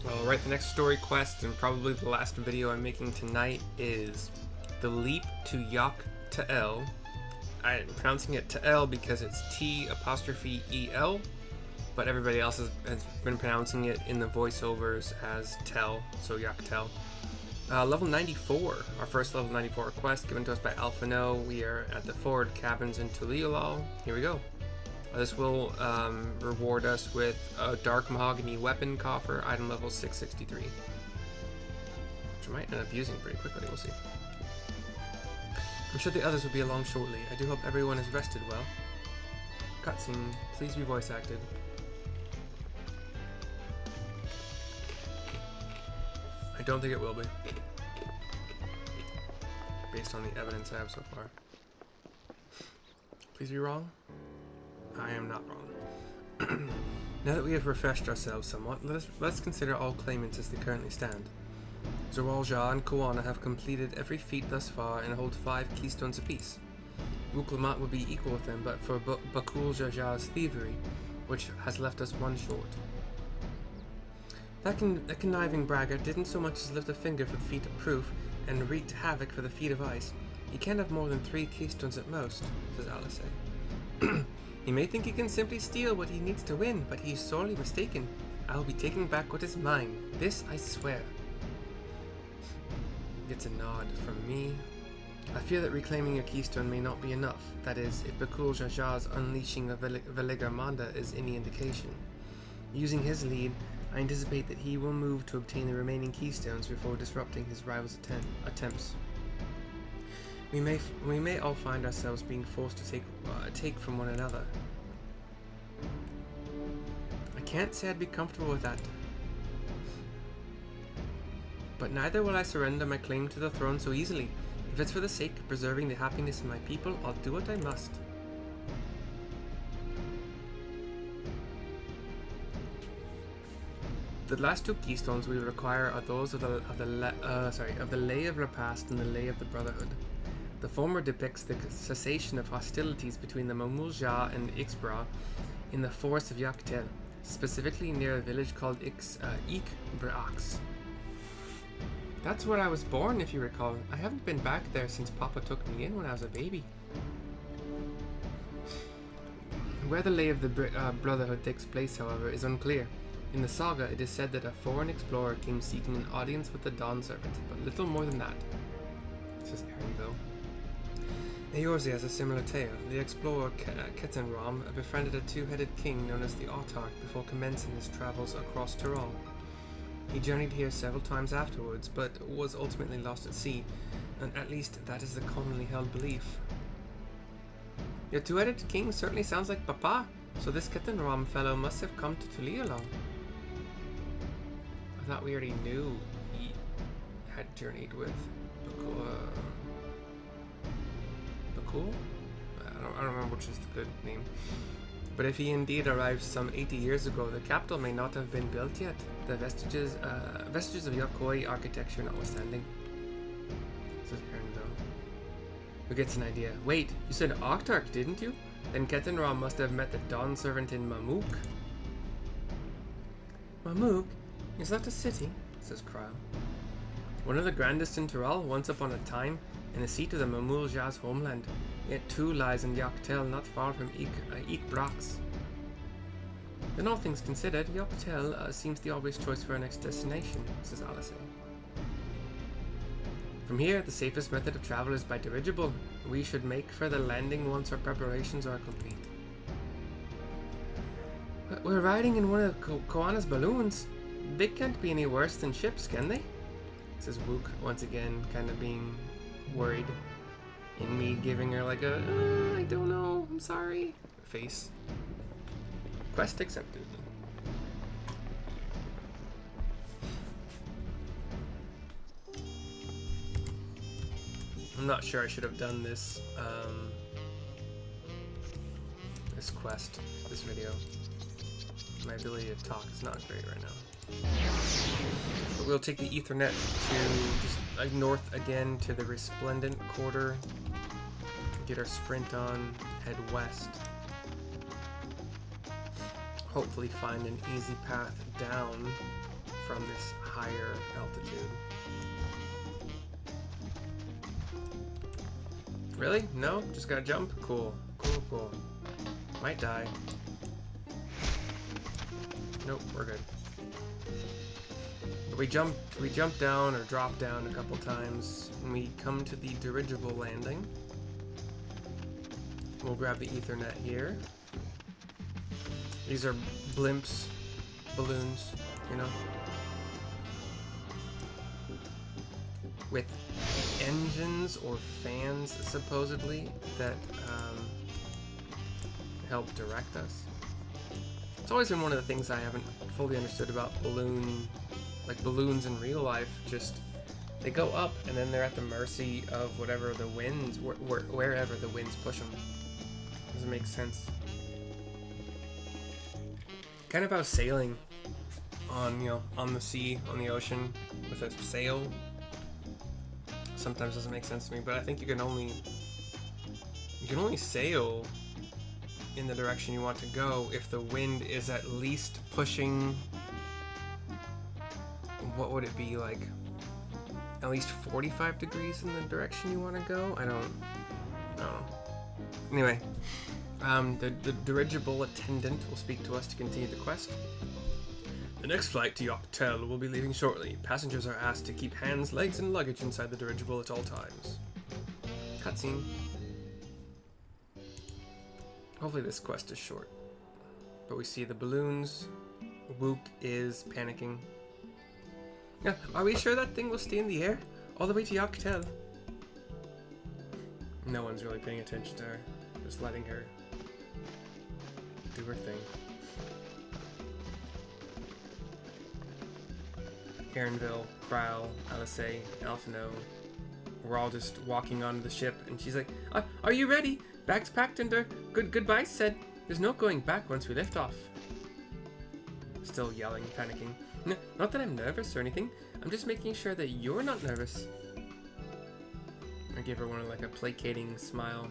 Alright, the next story quest, and probably the last video I'm making tonight, is the leap to Yak T'el. I'm pronouncing it T'el because it's T''EL, but everybody else has been pronouncing it in the voiceovers as T'el, so Yak T'el. Level 94, our first level 94 quest given to us by Alphano. We are at the Forward Cabins in Tulilal. Here we go. This will reward us with a Dark Mahogany Weapon Coffer, item level 663. Which I might end up using pretty quickly, we'll see. I'm sure the others will be along shortly. I do hope everyone has rested well. Cutscene, please be voice acted. I don't think it will be, based on the evidence I have so far. Please be wrong. I am not wrong. Now that we have refreshed ourselves somewhat, let's consider all claimants as they currently stand. Zawalja and Koana have completed every feat thus far and hold 5 keystones apiece. Wuklamat would be equal with them, but for Bakul Jaja's thievery, which has left us 1 short. That conniving braggart didn't so much as lift a finger for the feat of proof, and wreaked havoc for the feat of ice. He can't have more than 3 keystones at most, says Alice. He may think he can simply steal what he needs to win, but he is sorely mistaken. I will be taking back what is mine. This I swear. Gets a nod from me. I fear that reclaiming a keystone may not be enough. That is, if Bakul Jaja's unleashing of Veligarmanda is any indication. Using his lead, I anticipate that he will move to obtain the remaining keystones before disrupting his rival's attempts. We may all find ourselves being forced to take from one another. I can't say I'd be comfortable with that. But neither will I surrender my claim to the throne so easily. If it's for the sake of preserving the happiness of my people, I'll do what I must. The last 2 keystones we require are those of the Lay of the Past and the Lay of the Brotherhood. The former depicts the cessation of hostilities between the Mamulja and Ixbra in the forest of Yak T'el, specifically near a village called Ikbrax. That's where I was born, if you recall. I haven't been back there since Papa took me in when I was a baby. Where the Lay of the Brotherhood takes place, however, is unclear. In the saga, it is said that a foreign explorer came seeking an audience with the Dawn Servant, but little more than that. Says Aaronville. Eorzea has a similar tale. The explorer Ketenram befriended a 2-headed king known as the Autarch before commencing his travels across Tyrol. He journeyed here several times afterwards, but was ultimately lost at sea, and at least that is the commonly held belief. Your 2-headed king certainly sounds like Papa, so this Ketenram fellow must have come to Tulilal. I thought we already knew he had journeyed with Bakul? I don't remember which is the good name. But if he indeed arrived some 80 years ago, the capital may not have been built yet, the vestiges of Yokoi architecture notwithstanding. Says Aaronville. Who gets an idea? Wait, you said Autarch, didn't you? Then Ketenram must have met the Dawn Servant in Mamuk. Mamuk? Is that a city? Says Krile. One of the grandest in Tyrol, once upon a time, and the seat of the Mamulja's homeland. It too lies in Yak T'el, not far from Ikbrax. Then all things considered, Yak T'el seems the obvious choice for our next destination, says Alice. From here, the safest method of travel is by dirigible. We should make for the landing once our preparations are complete. We're riding in one of Koana's balloons. They can't be any worse than ships, can they? Says Wook, once again, kind of being worried. In me giving her like a, I don't know, I'm sorry, face. Quest accepted. I'm not sure I should have done this, this quest, this video. My ability to talk is not great right now. But we'll take the Ethernet to just north again to the Resplendent Quarter. Get our sprint on, head west. Hopefully find an easy path down from this higher altitude. Really? No? Just gotta jump? Cool. Cool, cool. Might die. Nope, we're good. But we jump down or drop down a couple times, and we come to the dirigible landing. We'll grab the Ethernet here. These are blimps, balloons, you know, with engines or fans, supposedly, that help direct us. It's always been one of the things I haven't fully understood about balloons in real life. Just, they go up and then they're at the mercy of whatever the winds, wherever the winds push them. Doesn't make sense. Kind of how sailing on, you know, on the sea, on the ocean, with a sail, sometimes doesn't make sense to me. But I think you can only sail in the direction you want to go if the wind is at least pushing, what would it be, like at least 45 degrees in the direction you want to go? I don't know. Anyway, the dirigible attendant will speak to us to continue the quest. The next flight to Yak T'el will be leaving shortly. Passengers are asked to keep hands, legs, and luggage inside the dirigible at all times. Cutscene. Hopefully this quest is short. But we see the balloons. Wook is panicking. Yeah, are we sure that thing will stay in the air all the way to Yak T'el? No one's really paying attention to her. Just letting her do her thing. Erinville, Krile, Alisei, Alphino. We're all just walking onto the ship, and she's like, "Are you ready? Bags packed and goodbye said. There's no going back once we lift off." Still yelling, panicking. No, not that I'm nervous or anything. I'm just making sure that you're not nervous. I give her one of like a placating smile,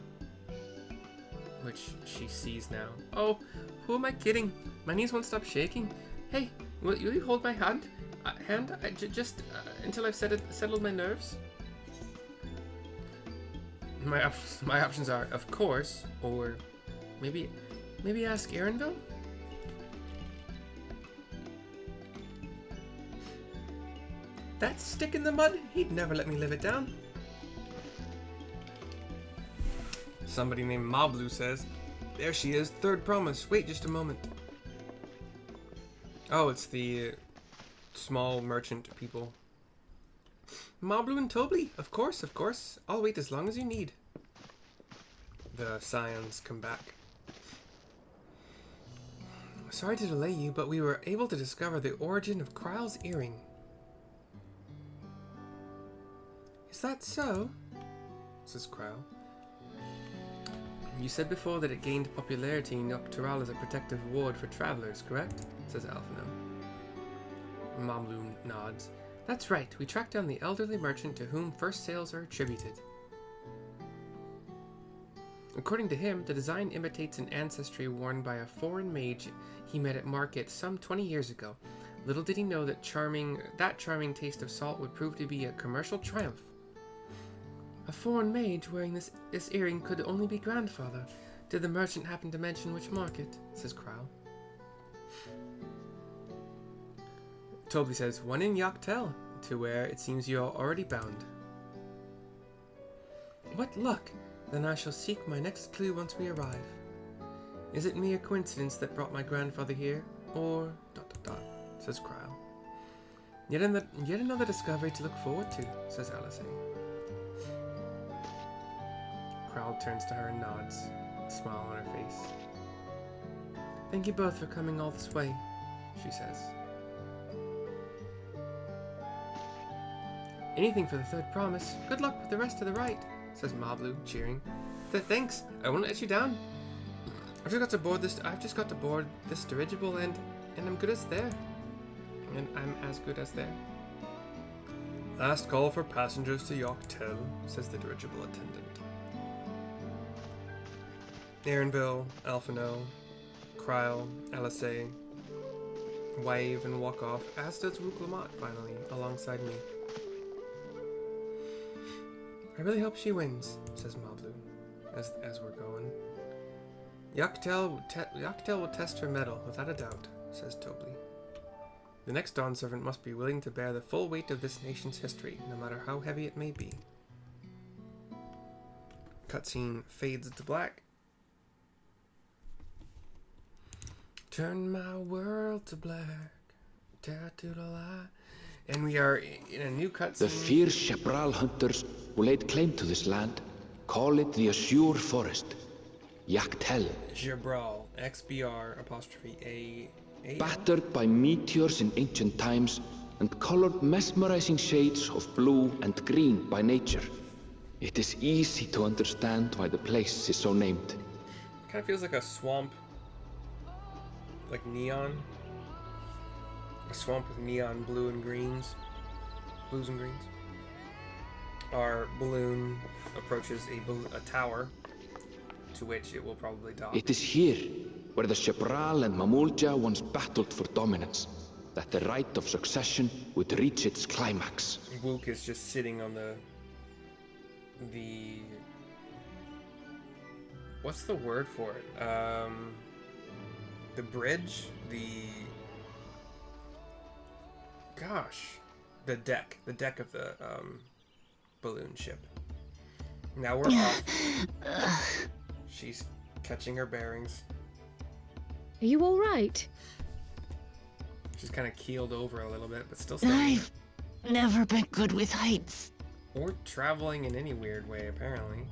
which she sees now. Oh, who am I kidding? My knees won't stop shaking. Hey, will you hold my hand? Just until I've settled my nerves. My options are, of course, or maybe ask Erinville? That stick in the mud? He'd never let me live it down. Somebody named Mablu says, "There she is, third promise. Wait just a moment." Oh, it's the small merchant people. Mablu and Tobli, of course. I'll wait as long as you need. The scions come back. Sorry to delay you, but we were able to discover the origin of Krile's earring. Is that so? Says Krile. You said before that it gained popularity in Yak T'el as a protective ward for travelers, correct? Says Alphino. Mablu nods. That's right, we tracked down the elderly merchant to whom first sales are attributed. According to him, the design imitates an ancestry worn by a foreign mage he met at market some 20 years ago. Little did he know that charming taste of salt would prove to be a commercial triumph. A foreign mage wearing this earring could only be grandfather. Did the merchant happen to mention which market? Says Krile. Tobli says, one in Yak T'el, to where it seems you are already bound. What luck! Then I shall seek my next clue once we arrive. Is it mere coincidence that brought my grandfather here? Or ... says Krile. Yet another discovery to look forward to, says Alisei. Krile turns to her and nods, a smile on her face. Thank you both for coming all this way, she says. Anything for the third promise. Good luck with the rest of the rite, says Mablu, cheering. Thanks, I won't let you down. I've just got to board this dirigible and I'm good as there. And I'm as good as there. Last call for passengers to Yak T'el, says the dirigible attendant. Erinville, Alphino, Krile, Alisei. wave and walk off, as does Rook Lamont finally, alongside me. I really hope she wins, says Mablu, as we're going. Yak T'el will test her mettle, without a doubt, says Tobli. The next Dawn Servant must be willing to bear the full weight of this nation's history, no matter how heavy it may be. Cutscene fades to black. Turn my world to black, tattooed a lie. And we are in a new cutscene. The fierce Chapral hunters who laid claim to this land call it the Azure Forest. Yak T'el. Jabral, XBR apostrophe A. Battered by meteors in ancient times and colored mesmerizing shades of blue and green by nature, it is easy to understand why the place is so named. Kind of feels like a swamp, like neon. A swamp with neon blues and greens. Our balloon approaches a tower, to which it will probably dock. It is here, where the Chapral and Mamulja once battled for dominance, that the right of succession would reach its climax. Wook is just sitting on the what's the word for it? The bridge? The deck of the balloon ship. Now we're off. She's catching her bearings. Are you all right? She's kind of keeled over a little bit, but still standing. I've never been good with heights. Or traveling in any weird way, apparently.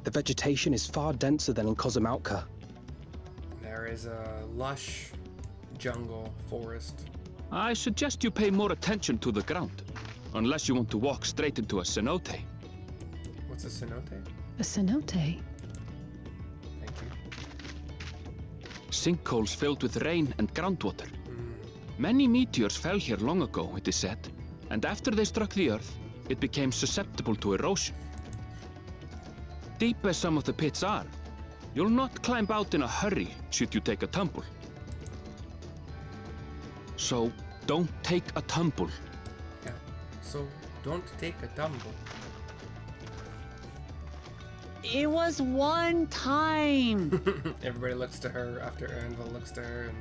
The vegetation is far denser than in Kozumautka. There is a lush jungle forest. I suggest you pay more attention to the ground, unless you want to walk straight into a cenote. What's a cenote? A cenote? Thank you. Sinkholes filled with rain and groundwater. Many meteors fell here long ago, it is said, and after they struck the earth, it became susceptible to erosion. Deep as some of the pits are, you'll not climb out in a hurry should you take a tumble. So, don't take a tumble. Yeah, so don't take a tumble. It was one time. Everybody looks to her after Anvil looks to her, and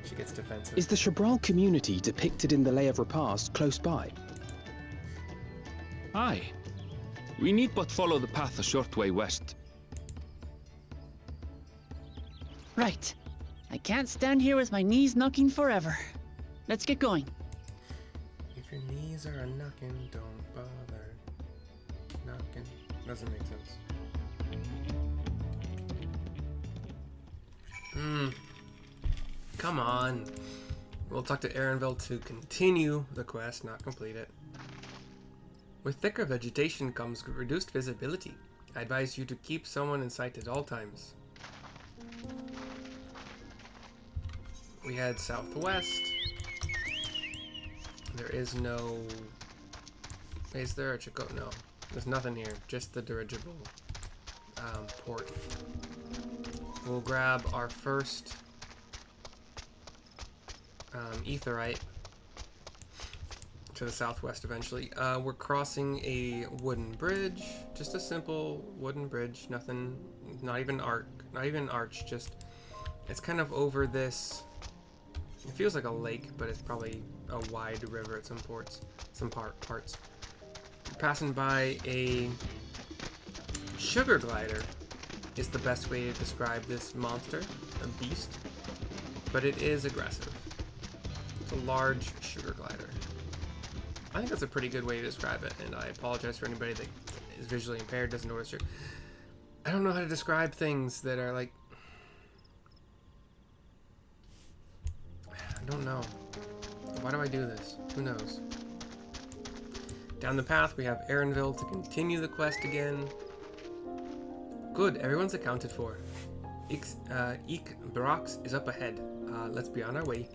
she gets defensive. Is the Chapral community depicted in the Lay of Repast close by? Aye. We need but follow the path a short way west. Right. I can't stand here with my knees knocking forever. Let's get going. If your knees are knocking, don't bother knocking. Doesn't make sense. Come on. We'll talk to Erenville to continue the quest, not complete it. With thicker vegetation comes reduced visibility. I advise you to keep someone in sight at all times. We head southwest. There is no... Is there a Chico? No. There's nothing here. Just the dirigible port. We'll grab our first etherite to the southwest eventually. We're crossing a wooden bridge. Just a simple wooden bridge. Nothing, not even arch, just... It's kind of over this... It feels like a lake, but it's probably a wide river at some parts. We're passing by a sugar glider is the best way to describe this monster, a beast, but it is aggressive. It's a large sugar glider. I think that's a pretty good way to describe it, and I apologize for anybody that is visually impaired, doesn't know what it's... I don't know how to describe things that are like... I don't know. Why do I do this? Who knows? Down the path, we have Erenville to continue the quest again. Good, everyone's accounted for. Eek Brox is up ahead. Let's be on our way.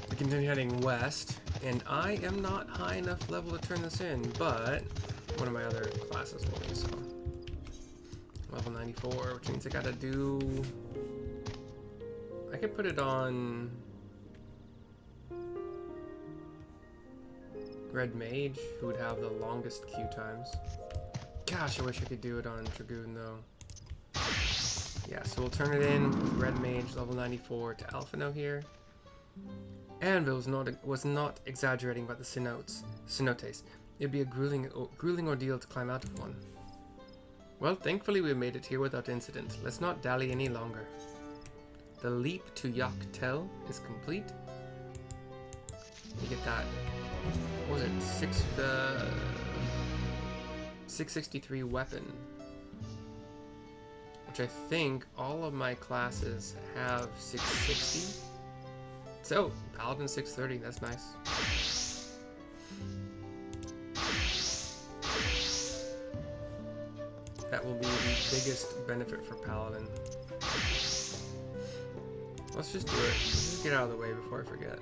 We continue heading west. And I am not high enough level to turn this in, but one of my other classes will be, so. Level 94, which means I gotta do... I could put it on... Red Mage, who would have the longest queue times. Gosh, I wish I could do it on Dragoon, though. Yeah, so we'll turn it in with Red Mage, level 94, to Alphino here. Anvil was not exaggerating about the cenotes. It'd be a grueling ordeal to climb out of one. Well, thankfully we made it here without incident. Let's not dally any longer. The leap to Yak T'el is complete. You get that. What was it? 663 weapon. Which I think all of my classes have 660. So, Paladin 630, that's nice. That will be the biggest benefit for Paladin. Let's just do it. Let's just get out of the way before I forget.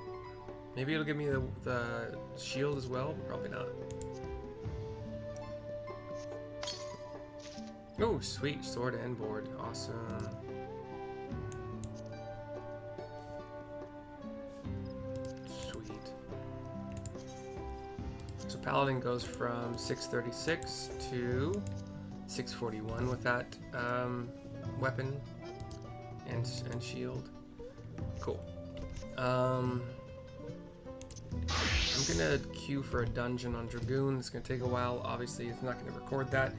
Maybe it'll give me the shield as well, but probably not. Oh, sweet. Sword and board. Awesome. Sweet. So Paladin goes from 636 to 641 with that weapon and shield. Cool. I'm gonna queue for a dungeon on Dragoon. It's gonna take a while. Obviously, it's not gonna record that.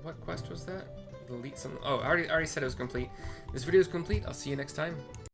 What quest was that? Delete some. Oh, I already said it was complete. This video is complete. I'll see you next time.